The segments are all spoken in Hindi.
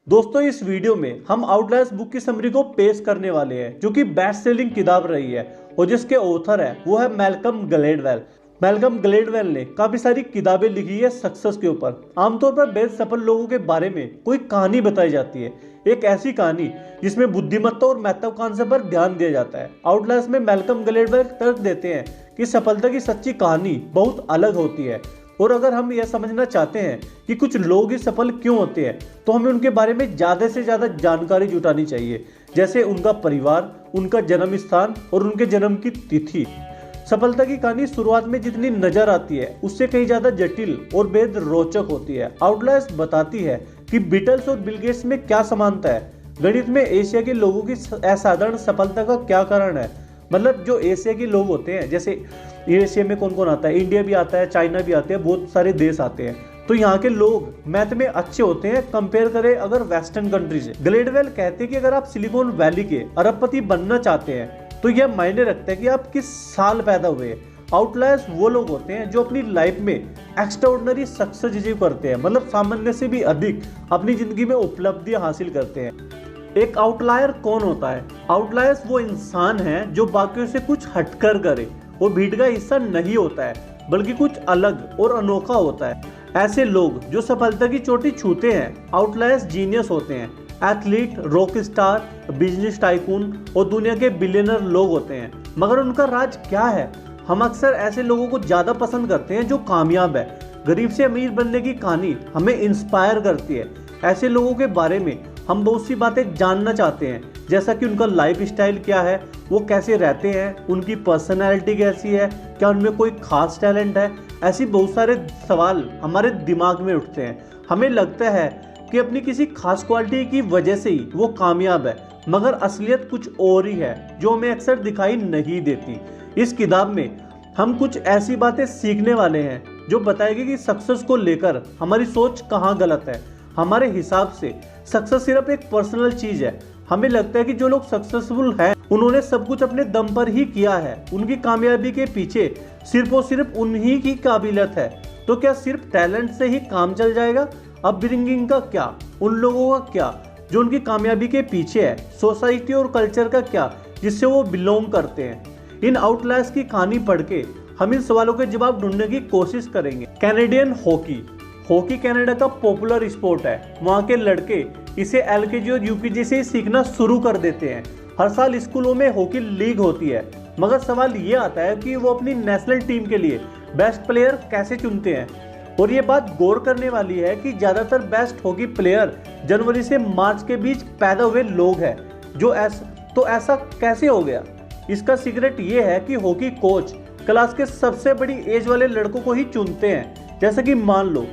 दोस्तों इस वीडियो में हम आउटलायर्स बुक की समरी को पेश करने वाले हैं जो कि बेस्ट सेलिंग किताब रही है और जिसके ऑथर है वो है मैल्कम ग्लेडवेल। मैल्कम ग्लेडवेल ने काफी सारी किताबें लिखी है सक्सेस के ऊपर। आमतौर पर बेहद सफल लोगों के बारे में कोई कहानी बताई जाती है, एक ऐसी कहानी जिसमें बुद्धिमत्ता और महत्वाकांक्षा पर ध्यान दिया जाता है। आउटलायर्स में मैल्कम ग्लेडवेल तर्क देते हैं कि सफलता की सच्ची कहानी बहुत अलग होती है और अगर हम यह समझना चाहते हैं कि कुछ लोग ही सफल क्यों होते हैं तो हमें उनके बारे में ज़्यादा से ज़्यादा जानकारी जुटानी चाहिए, जैसे उनका परिवार, उनका जन्म स्थान और उनके जन्म की तिथि। सफलता की कहानी शुरुआत में जितनी नजर आती है उससे कहीं ज़्यादा जटिल और बेहद रोचक होती है। आउटलायर्स बताती है कि बीटल्स और बिल गेट्स में क्या समानता है, गणित में एशिया के लोगों की असाधारण सफलता का क्या कारण है। मतलब जो एशिया के लोग होते हैं, जैसे एशिया में कौन कौन आता है, इंडिया भी आता है, चाइना भी आते हैं, बहुत सारे देश आते हैं, तो यहाँ के लोग मैथ में अच्छे होते हैं कंपेयर करें अगर वेस्टर्न कंट्री से। ग्लेडवेल कहते हैं कि अगर आप सिलिकॉन वैली के अरबपति बनना चाहते हैं तो यह मायने रखता है कि आप किस साल पैदा हुए। आउटलायर्स वो लोग होते हैं जो अपनी लाइफ में एक्स्ट्राऑर्डिनरी सक्सेस अचीव करते हैं, मतलब सामान्य से भी अधिक अपनी जिंदगी में उपलब्धियां हासिल करते हैं। एक आउटलायर कौन होता है? आउटलायर्स वो इंसान है जो बाकियों से कुछ हटकर करे, वो भीड़ का हिस्सा नहीं होता है बल्कि कुछ अलग और अनोखा होता है। ऐसे लोग जो सफलता की चोटी छूते हैं आउटलायर्स जीनियस होते हैं। Athlete, rock star, business tycoon और दुनिया के बिलियनर लोग होते हैं, मगर उनका राज क्या है? हम अक्सर ऐसे लोगों को ज्यादा पसंद करते हैं जो कामयाब है। गरीब से अमीर बनने की कहानी हमें इंस्पायर करती है। ऐसे लोगों के बारे में हम बहुत सी बातें जानना चाहते हैं, जैसा कि उनका लाइफ स्टाइल क्या है, वो कैसे रहते हैं, उनकी पर्सनैलिटी कैसी है, क्या उनमें कोई खास टैलेंट है। ऐसी बहुत सारे सवाल हमारे दिमाग में उठते हैं। हमें लगता है कि अपनी किसी खास क्वालिटी की वजह से ही वो कामयाब है, मगर असलियत कुछ और ही है जो हमें अक्सर दिखाई नहीं देती। इस किताब में हम कुछ ऐसी बातें सीखने वाले हैं जो बताएगी कि सक्सेस को लेकर हमारी सोच कहाँ गलत है। हमारे हिसाब से सक्सेस सिर्फ एक पर्सनल चीज है। हमें लगता है कि जो लोग सक्सेसफुल हैं उन्होंने सब कुछ अपने दम पर ही किया है, उनकी कामयाबी के पीछे सिर्फ और सिर्फ उन्हीं की काबिलियत है। तो क्या सिर्फ टैलेंट से ही काम चल जाएगा? अपब्रिंगिंग का क्या? उन लोगों का क्या जो उनकी कामयाबी के पीछे है? सोसाइटी और कल्चर का क्या जिससे वो बिलोंग करते हैं? इन आउटलायर्स की कहानी पढ़ के हम इन सवालों के जवाब ढूंढने की कोशिश करेंगे। Canadian hockey. हॉकी कनाडा का पॉपुलर स्पोर्ट है। वहाँ के लड़के इसे एलकेजी और यूकेजी से सीखना शुरू कर देते हैं। हर साल स्कूलों में हॉकी लीग होती है, मगर सवाल ये आता है कि वो अपनी नेशनल टीम के लिए बेस्ट प्लेयर कैसे चुनते हैं। और ये बात गौर करने वाली है कि ज़्यादातर बेस्ट हॉकी प्लेयर जनवरी से मार्च के बीच पैदा हुए लोग हैं। तो ऐसा कैसे हो गया? इसका सीक्रेट ये है कि हॉकी कोच क्लास के सबसे बड़ी एज वाले लड़कों को ही चुनते हैं। जैसे कि मान लो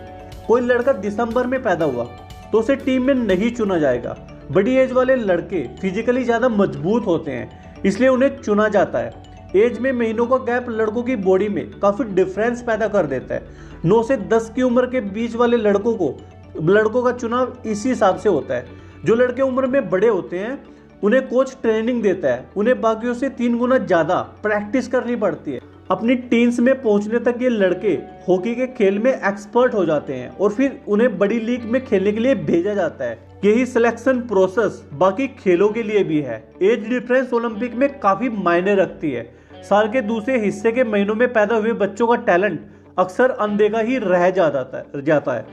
कोई लड़का दिसंबर में पैदा हुआ तो उसे टीम में नहीं चुना जाएगा। बड़ी एज वाले लड़के फिजिकली ज़्यादा मजबूत होते हैं, इसलिए उन्हें चुना जाता है। एज में महीनों का गैप लड़कों की बॉडी में काफ़ी डिफरेंस पैदा कर देता है। 9 से 10 की उम्र के बीच वाले लड़कों का चुनाव इसी हिसाब से होता है। जो लड़के उम्र में बड़े होते हैं उन्हें कोच ट्रेनिंग देता है, उन्हें बाकियों से 3 गुना ज़्यादा प्रैक्टिस करनी पड़ती है। अपनी टीन्स में पहुंचने तक ये लड़के हॉकी के खेल में एक्सपर्ट हो जाते हैं और फिर उन्हें बड़ी लीग में खेलने के लिए भेजा जाता है। यही सिलेक्शन प्रोसेस बाकी खेलों के लिए भी है। एज डिफरेंस ओलंपिक में काफी मायने रखती है। साल के दूसरे हिस्से के महीनों में पैदा हुए बच्चों का टैलेंट अक्सर अनदेखा ही रह जाता है।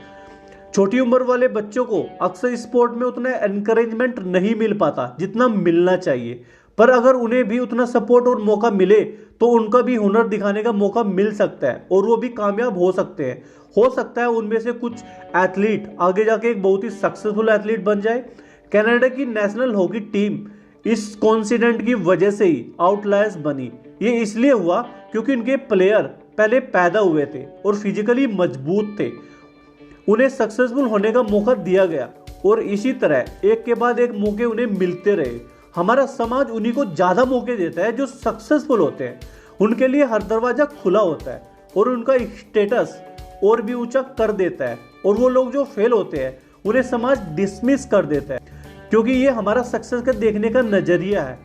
छोटी उम्र वाले बच्चों को अक्सर स्पोर्ट में उतना एनकरेजमेंट नहीं मिल पाता जितना मिलना चाहिए, पर अगर उन्हें भी उतना सपोर्ट और मौका मिले तो उनका भी हुनर दिखाने का मौका मिल सकता है और वो भी कामयाब हो सकते हैं। हो सकता है उनमें से कुछ एथलीट आगे जाके एक बहुत ही सक्सेसफुल एथलीट बन जाए। कनाडा की नेशनल हॉकी टीम इस कॉन्सिडेंट की वजह से ही आउटलायर्स बनी। ये इसलिए हुआ क्योंकि इनके प्लेयर पहले पैदा हुए थे और फिजिकली मजबूत थे, उन्हें सक्सेसफुल होने का मौका दिया गया और इसी तरह एक के बाद एक मौके उन्हें मिलते रहे। हमारा समाज उन्हीं को ज़्यादा मौके देता है जो सक्सेसफुल होते हैं। उनके लिए हर दरवाज़ा खुला होता है और उनका स्टेटस और भी ऊंचा कर देता है, और वो लोग जो फेल होते हैं उन्हें समाज डिसमिस कर देता है, क्योंकि ये हमारा सक्सेस का देखने का नज़रिया है।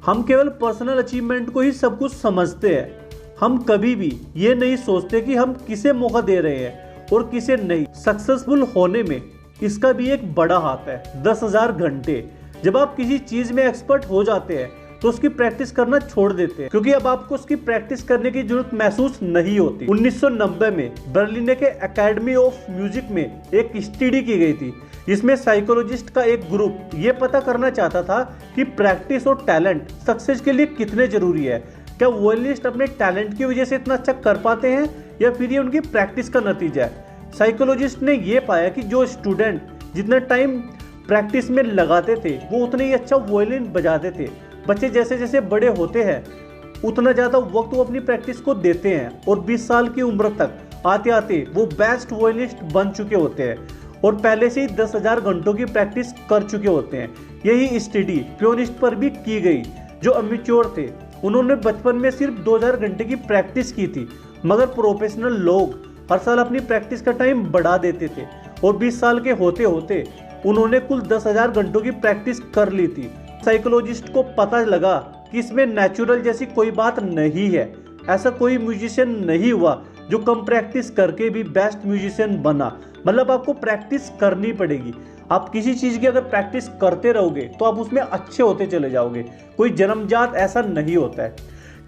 हम केवल पर्सनल अचीवमेंट को ही सब कुछ समझते हैं। हम कभी भी ये नहीं सोचते कि हम किसे मौका दे रहे हैं और किसे नहीं। सक्सेसफुल होने में इसका भी एक बड़ा हाथ है, 10,000 घंटे। जब आप किसी चीज में एक्सपर्ट हो जाते हैं तो उसकी प्रैक्टिस करना छोड़ देते हैं, क्योंकि अब आपको उसकी प्रैक्टिस करने की जरूरत महसूस नहीं होती। 1990 में बर्लिन के एकेडमी ऑफ म्यूजिक में एक स्टडी की गई थी, जिसमें साइकोलॉजिस्ट का एक ग्रुप ये पता करना चाहता था कि प्रैक्टिस और टैलेंट सक्सेस के लिए कितने जरूरी है। क्या वॉयलिनिस्ट अपने टैलेंट की वजह से इतना अच्छा कर पाते हैं या फिर ये उनकी प्रैक्टिस का नतीजा है। साइकोलॉजिस्ट ने ये पाया कि जो स्टूडेंट जितना टाइम प्रैक्टिस में लगाते थे वो उतने ही अच्छा वॉयलिन बजाते थे। बच्चे जैसे जैसे बड़े होते हैं उतना ज़्यादा वक्त वो अपनी प्रैक्टिस को देते हैं और 20 साल की उम्र तक आते आते वो बेस्ट वॉयलिनिस्ट बन चुके होते हैं और पहले से ही 10,000 घंटों की प्रैक्टिस कर चुके होते हैं। यही स्टडी पियोनिस्ट पर भी की गई जो अमेच्योर थे। उन्होंने बचपन में सिर्फ 2,000 घंटे की प्रैक्टिस की थी, मगर प्रोफेशनल लोग हर साल अपनी प्रैक्टिस का टाइम बढ़ा देते थे और 20 साल के होते होते उन्होंने कुल 10,000 घंटों की प्रैक्टिस कर ली थी। साइकोलॉजिस्ट को पता लगा कि इसमें नेचुरल जैसी कोई बात नहीं है। ऐसा कोई म्यूजिशियन नहीं हुआ जो कम प्रैक्टिस करके भी बेस्ट म्यूजिशियन बना। मतलब आपको प्रैक्टिस करनी पड़ेगी। आप किसी चीज़ की अगर प्रैक्टिस करते रहोगे तो आप उसमें अच्छे होते चले जाओगे। कोई जन्मजात ऐसा नहीं होता है।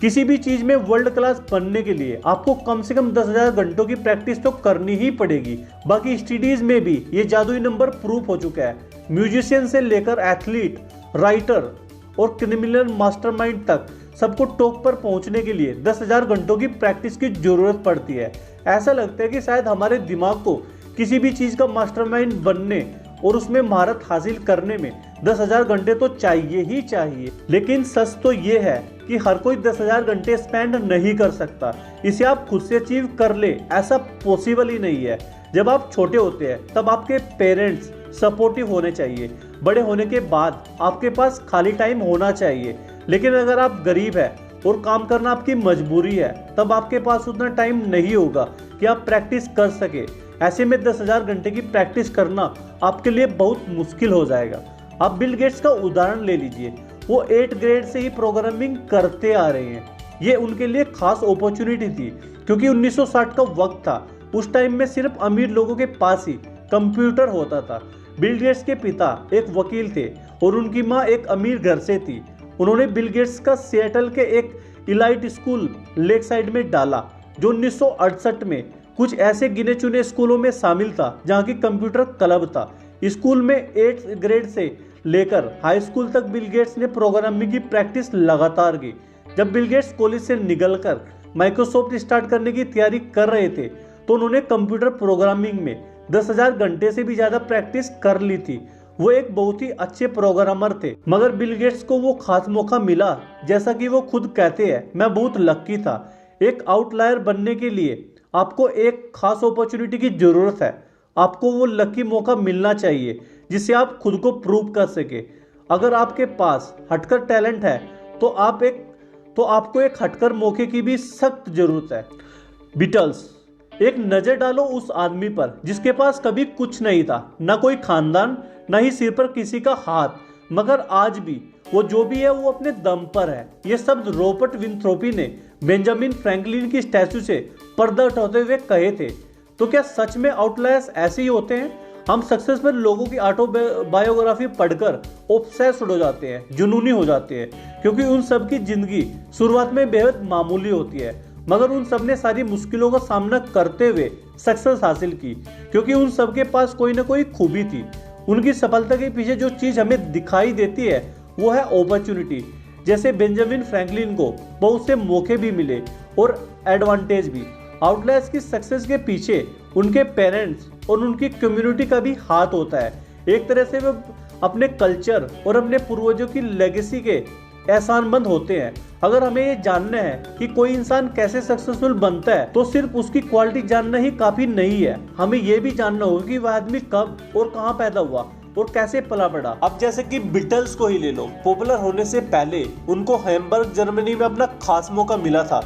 किसी भी चीज़ में वर्ल्ड क्लास बनने के लिए आपको कम से कम 10,000 घंटों की प्रैक्टिस तो करनी ही पड़ेगी। बाकी स्टडीज़ में भी ये जादुई नंबर प्रूफ हो चुका है। म्यूजिशियन से लेकर एथलीट, राइटर और क्रिमिनल मास्टरमाइंड तक सबको टॉप पर पहुंचने के लिए 10,000 घंटों की प्रैक्टिस की जरूरत पड़ती है। ऐसा लगता है कि शायद हमारे दिमाग को किसी भी चीज़ का मास्टरमाइंड बनने और उसमें महारत हासिल करने में 10,000 घंटे तो चाहिए ही चाहिए। लेकिन सच तो ये है कि हर कोई 10,000 घंटे स्पेंड नहीं कर सकता। इसे आप खुद से अचीव कर ले, ऐसा पॉसिबल ही नहीं है। जब आप छोटे होते हैं तब आपके पेरेंट्स सपोर्टिव होने चाहिए। बड़े होने के बाद आपके पास खाली टाइम होना चाहिए। लेकिन अगर आप गरीब हैं और काम करना आपकी मजबूरी है तब आपके पास उतना टाइम नहीं होगा कि आप प्रैक्टिस कर सके। ऐसे में 10,000 घंटे की प्रैक्टिस करना आपके लिए बहुत मुश्किल हो जाएगा। आप बिल गेट्स का उदाहरण ले लीजिए। वो 8th ग्रेड से ही प्रोग्रामिंग करते आ रहे हैं। ये उनके लिए खास अपॉर्चुनिटी थी क्योंकि 1960 का वक्त था। उस टाइम में सिर्फ अमीर लोगों के पास ही कंप्यूटर होता था। बिल गेट्स के पिता एक वकील थे और उनकी माँ एक अमीर घर से थी। उन्होंने बिल गेट्स का सिएटल के एक इलाइट स्कूल लेक साइड में डाला जो 1968 में कुछ ऐसे गिने चुने स्कूलों में शामिल था जहाँ की कंप्यूटर क्लब था। स्कूल में 8th ग्रेड से लेकर हाई स्कूल तक बिल गेट्स ने प्रोग्रामिंग की प्रैक्टिस लगातार की। जब बिल गेट्स कॉलेज से निकलकर माइक्रोसॉफ्ट स्टार्ट करने की तैयारी कर रहे थे तो उन्होंने कंप्यूटर प्रोग्रामिंग में 10,000 घंटे से भी ज्यादा प्रैक्टिस कर ली थी। वो एक बहुत ही अच्छे प्रोग्रामर थे, मगर बिल गेट्स को वो खास मौका मिला। जैसा कि वो खुद कहते हैं, मैं बहुत लकी था। एक आउटलायर बनने के लिए आपको एक खास अपॉर्चुनिटी की जरूरत है। आपको वो लकी मौका मिलना चाहिए जिससे आप खुद को प्रूव कर सके। अगर आपके पास हटकर टैलेंट है तो आपको एक हटकर मौके की भी सख्त जरूरत है। बीटल्स। एक नजर डालो उस आदमी पर जिसके पास कभी कुछ नहीं था, ना कोई खानदान, ना ही सिर पर किसी का हाथ, मगर आज भी वो जो भी है वो अपने दम पर है। ये शब्द रॉबर्ट विंथ्रोपी ने बेंजामिन फ्रैंकलिन की स्टैचू से पर्दा उठाते हुए कहे थे। तो क्या सच में आउटलायर्स ऐसे ही होते हैं? हम सक्सेसफुल लोगों की ऑटोबायोग्राफी पढ़कर ऑब्सेस्ड हो जाते हैं, जुनूनी हो जाते हैं, क्योंकि उन सब की जिंदगी शुरुआत में बेहद मामूली होती है, मगर उन सब ने सारी मुश्किलों का सामना करते हुए सक्सेस हासिल की, क्योंकि उन सब के पास कोई ना कोई खूबी थी। उनकी सफलता के पीछे जो चीज़ हमें दिखाई देती है वो है अपॉर्चुनिटी। जैसे बेंजामिन फ्रैंकलिन को बहुत से मौके भी मिले और एडवांटेज भी। आउटलायर्स की सक्सेस के पीछे उनके पेरेंट्स और उनकी कम्युनिटी का भी हाथ होता है। एक तरह से वे अपने कल्चर और अपने पूर्वजों की लेगेसी के एहसानमंद होते हैं। अगर हमें ये जानना है कि कोई इंसान कैसे सक्सेसफुल बनता है तो सिर्फ उसकी क्वालिटी जानना ही काफी नहीं है। हमें ये भी जानना होगा कि वह आदमी कब और कहाँ पैदा हुआ और कैसे पला बढ़ा। अब जैसे कि बीटल्स को ही ले लो। पॉपुलर होने से पहले उनको हैम्बर्ग जर्मनी में अपना खास मौका मिला था।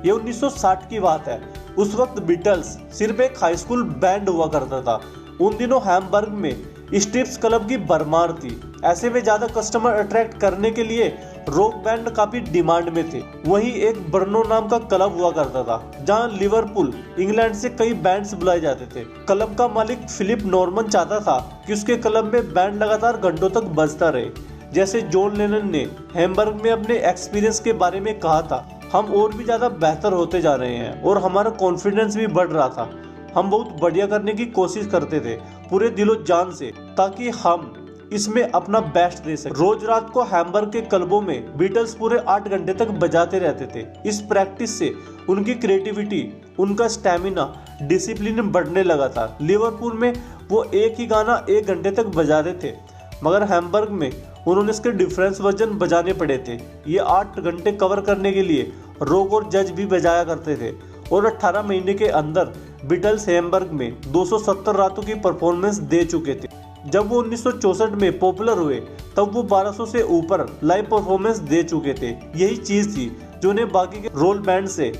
ये 1960 की बात है। उस वक्त बीटल्स सिर्फ एक हाई स्कूल बैंड हुआ करता था। उन दिनों हैम्बर्ग में स्ट्रिप्स क्लब की भरमार थी। ऐसे में ज़्यादा कस्टमर अट्रैक्ट करने के लिए रॉक बैंड काफी डिमांड में थे। वहीं एक ब्रनो नाम का क्लब हुआ करता था जहां लिवरपूल इंग्लैंड से कई बैंड्स बुलाए जाते थे। क्लब का मालिक फिलिप नॉर्मन चाहता था कि उसके क्लब में बैंड लगातार घंटों तक बजता रहे। जैसे जॉन लेनन ने हैम्बर्ग में अपने एक्सपीरियंस के बारे में कहा था, हम और भी ज्यादा बेहतर होते जा रहे हैं और हमारा कॉन्फिडेंस भी बढ़ रहा था। हम बहुत बढ़िया करने की कोशिश करते थे पूरे दिलो जान से, ताकि हम इसमें अपना बेस्ट दे सके। रोज रात को हैम्बर्ग के क्लबों में बीटल्स पूरे 8 घंटे तक बजाते रहते थे। इस प्रैक्टिस से उनकी क्रिएटिविटी, उनका स्टैमिना, डिसिप्लिन बढ़ने लगा था। लिवरपूल में वो एक ही गाना 1 घंटे तक बजाते थे, मगर हैम्बर्ग में उन्होंने इसके डिफरेंस वर्जन बजाने पड़े थे। ये 8 घंटे कवर करने के लिए रॉक और जज भी बजाया करते थे और 18 महीने के अंदर बीटल्स हैम्बर्ग में 270 रातों की परफॉर्मेंस दे चुके थे। जब वो 1964 में पॉपुलर हुए तब वो 1200 से ऊपर लाइव परफॉर्मेंस दे चुके थे। यही चीज थी जो उन्हें बाकी के रोल बैंड से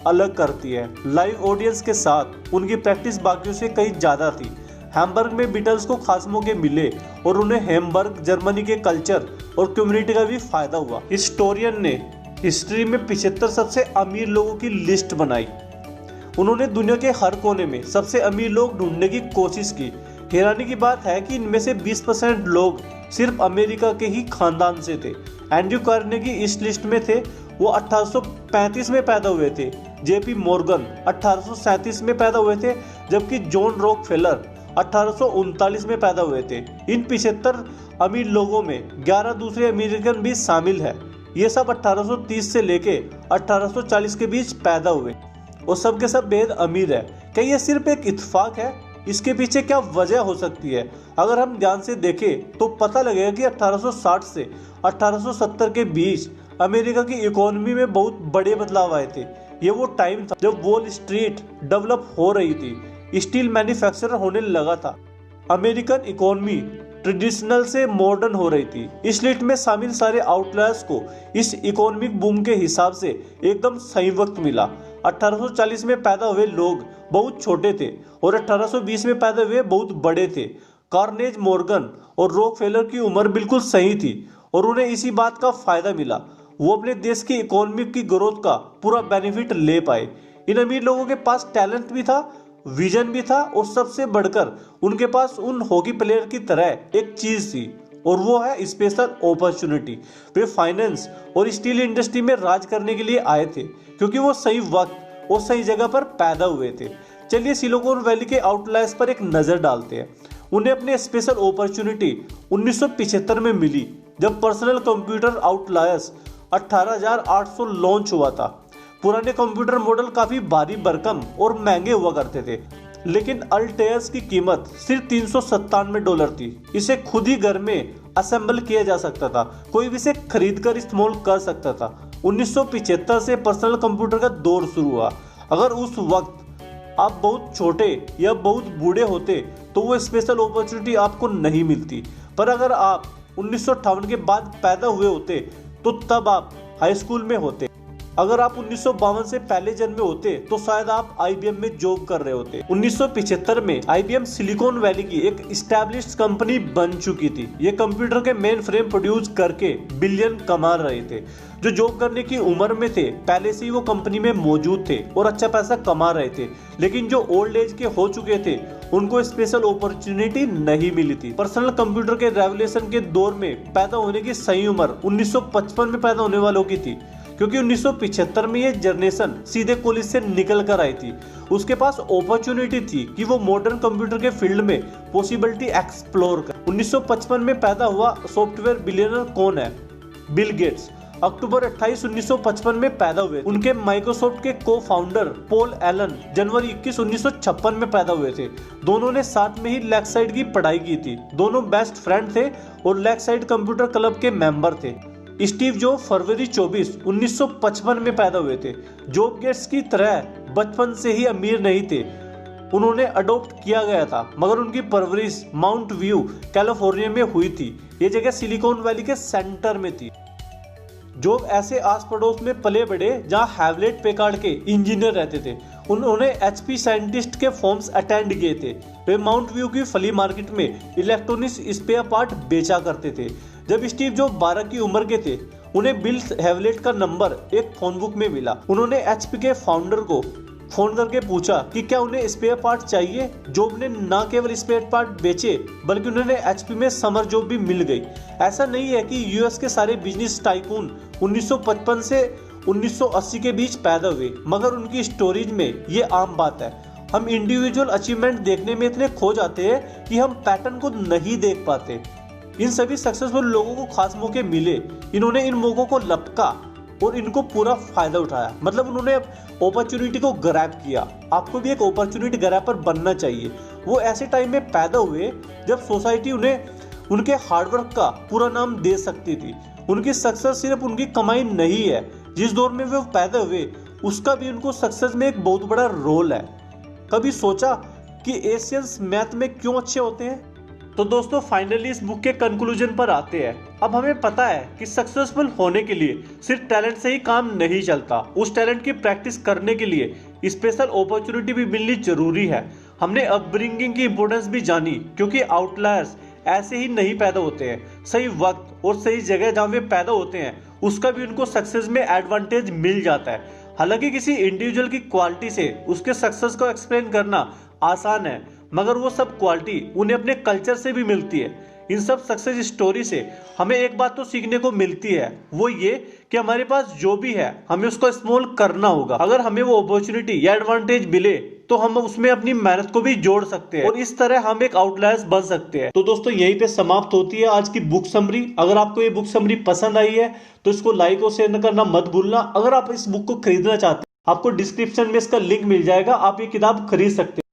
अलग करती है। लाइव ऑडियंस के साथ उनकी प्रैक्टिस बाकियों से कहीं ज्यादा थी। हैम्बर्ग में बीटल्स को खास मौके मिले और उन्हें हैम्बर्ग जर्मनी के कल्चर और कम्युनिटी का भी फायदा हुआ। हिस्टोरियन ने हिस्ट्री में 75 सबसे अमीर लोगों की लिस्ट बनाई। उन्होंने दुनिया के हर कोने में सबसे अमीर लोग ढूंढने की कोशिश की। हैरानी की बात है कि इनमें से 20% लोग सिर्फ अमेरिका के ही खानदान से थे। एंड्रयू कार्नेगी इस लिस्ट में थे। वो 1835 में पैदा हुए थे। जेपी मॉर्गन 1837 में पैदा हुए थे, जबकि जॉन रॉकफेलर 1839 में पैदा हुए थे। इन 75 अमीर लोगों में 11 दूसरे अमेरिकन भी शामिल है। ये सब 1830 से लेके 1840 के बीच पैदा हुए और सब के सब बेहद अमीर है। क्या ये सिर्फ एक इत्तेफाक है? इसके पीछे क्या वजह हो सकती है? अगर हम ध्यान से देखें तो पता लगेगा कि 1860 से 1870 के बीच अमेरिका की इकोनॉमी में बहुत बड़े बदलाव आए थे। ये वो टाइम था जब वॉल स्ट्रीट डेवलप हो रही थी, स्टील मैन्युफैक्चर होने लगा था, अमेरिकन इकोनॉमी ट्रेडिशनल से मॉडर्न हो रही थी। इस लिस्ट में शामिल सारे आउटलायर्स को इस इकोनॉमिक बूम के हिसाब से एकदम सही वक्त मिला। 1840 में पैदा हुए लोग बहुत छोटे थे और 1820 में पैदा हुए बहुत बड़े थे। कार्नेगी मॉर्गन और रॉकफेलर की उम्र बिल्कुल सही थी और उन्हें इसी बात का फायदा मिला। वो अपने देश की इकोनॉमी की ग्रोथ का पूरा बेनिफिट ले पाए। इन अमीर लोगों के पास टैलेंट भी था, विजन भी था और सबसे बढ़कर उनके पास उन हॉकी प्लेयर की तरह एक चीज थी और वो है स्पेशल अपॉर्चुनिटी। वे फाइनेंस और स्टील इंडस्ट्री में राज करने के लिए आए थे क्योंकि वो सही वक्त और सही जगह पर पैदा हुए थे। चलिए सिलिकॉन वैली के आउटलायर्स पर एक नजर डालते हैं। उन्हें अपने स्पेशल अपॉर्चुनिटी 1975 में मिली जब पर्सनल कंप्यूटर आउटलायर्स 18,800 लॉन्च हुआ था। पुराने कंप्यूटर मॉडल काफी भारी भरकम और महंगे हुआ करते थे, लेकिन अल्टेयर्स की कीमत सिर्फ $397 थी। इसे खुद ही घर में असेंबल किया जा सकता था, कोई भी इसे खरीद कर इस्तेमाल कर सकता था। 1975 से पर्सनल कंप्यूटर का दौर शुरू हुआ। अगर उस वक्त आप बहुत छोटे या बहुत बूढ़े होते तो वो स्पेशल अपॉर्चुनिटी आपको नहीं मिलती, पर अगर आप 1958 के बाद पैदा हुए होते तो तब आप हाई स्कूल में होते। अगर आप 1952 से पहले जन्मे होते तो शायद आप IBM में जॉब कर रहे होते। 1975 में IBM सिलिकॉन वैली की एक एस्टैब्लिश्ड कंपनी बन चुकी थी। ये कंप्यूटर के मेन फ्रेम प्रोड्यूस करके बिलियन कमा रहे थे। जो जॉब करने की उम्र में थे पहले से ही वो कंपनी में मौजूद थे और अच्छा पैसा कमा रहे थे, लेकिन जो ओल्ड एज के हो चुके थे उनको स्पेशल अपॉर्चुनिटी नहीं मिली थी। पर्सनल कंप्यूटर के रेवोल्यूशन के दौर में पैदा होने की सही उम्र 1955 में पैदा होने वालों की थी, क्योंकि 1975 में ये जनरेशन सीधे कॉलेज से निकल कर आई थी। उसके पास अपॉर्चुनिटी थी कि वो मॉडर्न कंप्यूटर के फील्ड में पॉसिबिलिटी एक्सप्लोर कर। 1955 में पैदा हुआ सॉफ्टवेयर बिलियनर कौन है? Bill Gates. अक्टूबर 28, 1955 में पैदा हुए। उनके माइक्रोसॉफ्ट के को फाउंडर पॉल एलन जनवरी 21, 1956 में पैदा हुए थे। दोनों ने साथ में ही लेक्साइड की पढ़ाई की थी। दोनों बेस्ट फ्रेंड थे और लेक्साइड कंप्यूटर क्लब के मेंबर थे। स्टीव जॉब फरवरी 24, 1955 में पैदा हुए थे। जॉब गेट्स की तरह बचपन से ही अमीर नहीं थे, उन्होंने अडॉप्ट किया गया था, मगर उनकी परवरिश माउंट व्यू कैलिफोर्निया में हुई थी। ये जगह सिलिकॉन वैली के सेंटर में थी। जॉब ऐसे आस पड़ोस में पले बड़े जहां हैवलेट पेकार्ड के इंजीनियर रहते थे। उन्होंने HP साइंटिस्ट के फॉर्म्स अटेंड किए थे। वे माउंट व्यू की फ्ली मार्केट में इलेक्ट्रॉनिक्स स्पेयर पार्ट बेचा करते थे। जब स्टीव जॉब 12 की उम्र के थे उन्हें बिल हेवलेट का नंबर एक फोन बुक में मिला। उन्होंने एचपी के फाउंडर को फोन करके पूछा कि क्या उन्हें स्पेयर पार्ट चाहिए। जॉब ने न केवल स्पेयर पार्ट बेचे बल्कि उन्हें एचपी में समर जॉब भी मिल गई। ऐसा नहीं है कि यूएस के सारे बिजनेस टाइकून 1955 से 1980 के बीच पैदा हुए, मगर उनकी स्टोरीज में ये आम बात है। हम इंडिविजुअल अचीवमेंट देखने में इतने खो जाते हैं कि हम पैटर्न को नहीं देख पाते। इन सभी सक्सेसफुल लोगों को खास मौके मिले, इन्होंने इन मौकों को लपका और इनको पूरा फायदा उठाया। मतलब उन्होंने अपॉर्चुनिटी को ग्रैब किया। आपको भी एक अपॉर्चुनिटी ग्रैबर बनना चाहिए। वो ऐसे टाइम में पैदा हुए जब सोसाइटी उन्हें उनके हार्डवर्क का पूरा नाम दे सकती थी। उनकी सक्सेस सिर्फ उनकी कमाई नहीं है, जिस दौर में वो पैदा हुए उसका भी उनको सक्सेस में एक बहुत बड़ा रोल है। कभी सोचा कि एशियंस मैथ में क्यों अच्छे होते हैं? तो दोस्तों फाइनली इस बुक के कंक्लूजन पर आते हैं। अब हमें पता है कि सक्सेसफुल होने के लिए सिर्फ टैलेंट से ही काम नहीं चलता। उस टैलेंट की प्रैक्टिस करने के लिए स्पेशल अपॉर्चुनिटी भी मिलनी जरूरी है। हमने अपब्रिंगिंग की इंपॉर्टेंस भी जानी, क्योंकि आउटलायर्स ऐसे ही नहीं पैदा होते हैं। सही वक्त और सही जगह जहाँ वे पैदा होते हैं उसका भी उनको सक्सेस में एडवांटेज मिल जाता है। हालांकि किसी इंडिविजुअल की क्वालिटी से उसके सक्सेस को एक्सप्लेन करना आसान है, मगर वो सब क्वालिटी उन्हें अपने कल्चर से भी मिलती है। इन सब सक्सेस स्टोरी से हमें एक बात तो सीखने को मिलती है, वो ये कि हमारे पास जो भी है हमें उसको इस्तेमाल करना होगा। अगर हमें वो अपॉर्चुनिटी या एडवांटेज मिले तो हम उसमें अपनी मेहनत को भी जोड़ सकते हैं और इस तरह हम एक आउटलायर्स बन सकते हैं। तो दोस्तों यहीं पे समाप्त होती है आज की बुक समरी। अगर आपको ये बुक समरी पसंद आई है तो इसको लाइक और शेयर करना मत भूलना। अगर आप इस बुक को खरीदना चाहते हैं, आपको डिस्क्रिप्शन में इसका लिंक मिल जाएगा, आप ये किताब खरीद सकते हैं।